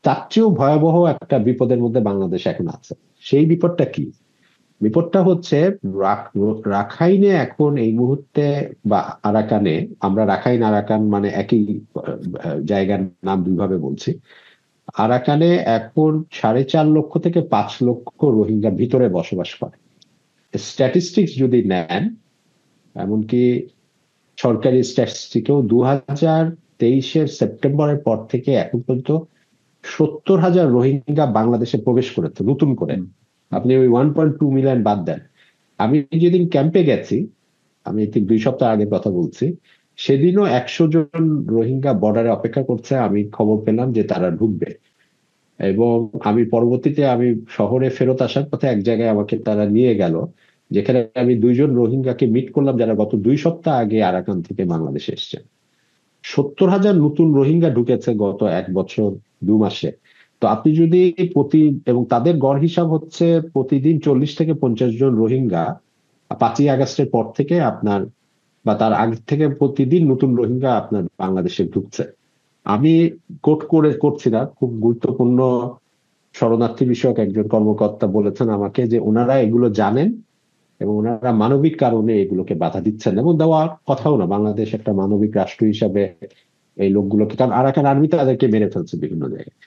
তার চেয়েও ভয়াবহ একটা বিপদের মধ্যে বাংলাদেশ এখন আছে। সেই বিপদটা কি? বিপদটা হচ্ছে রাখাইনে এখন এই মুহূর্তে, বা আরাকানে, আমরা রাখাইন আরাকান মানে একই জায়গার নাম দুইভাবে বলছি। আরাকানে এখন 4.5 লক্ষ থেকে 5 লক্ষ রোহিঙ্গা ভিতরে বসবাস করে। স্ট্যাটিস্টিক্স যদি নেন, এমনকি সরকারি স্ট্যাটিস্টিকেও 2023-এর সেপ্টেম্বরের পর থেকে এখন পর্যন্ত 70,000 রোহিঙ্গা বাংলাদেশে প্রবেশ করেছে নতুন করে। হুম, হুম, আপনি ওই 1.2 মিলিয়ন বাদ দেন। আমি যেদিন ক্যাম্পে গেছি, আমি ঠিক 2 সপ্তাহ আগের কথা বলছি, সেদিনও 100 জন রোহিঙ্গা বর্ডারে অপেক্ষা করছে। আমি খবর পেলাম যে তারা ঢুকবে। এবং আমি পরবর্তীতে আমি শহরে ফেরত আসার পথে এক জায়গায় আমাকে তারা নিয়ে গেল, যেখানে আমি 2 জন রোহিঙ্গাকে মিট করলাম যারা গত 2 সপ্তাহ আগে আরাকান থেকে বাংলাদেশে এসেছে। 70,000 নতুন রোহিঙ্গা ঢুকেছে গত 1 বছর 2 মাসে। তো আপনি যদি প্রতি, এবং তাদের গড় হিসাব হচ্ছে প্রতিদিন 40 থেকে 50 জন রোহিঙ্গা 5ই আগস্টের পর থেকে আপনার, বা তার আগে থেকে প্রতিদিন নতুন রোহিঙ্গা আপনার বাংলাদেশে ঢুকছে। আমি কোট করে করছি না, খুব গুরুত্বপূর্ণ শরণার্থী বিষয়ক একজন কর্মকর্তা বলেছেন আমাকে যে ওনারা এগুলো জানেন এবং ওনারা মানবিক কারণে এগুলোকে বাধা দিচ্ছেন, এবং দেওয়ার কথাও না। বাংলাদেশ একটা মানবিক রাষ্ট্র হিসাবে এই লোকগুলোকে, কারণ আরাকান আর্মি তাদেরকে মেরে ফেলছে বিভিন্ন জায়গায়।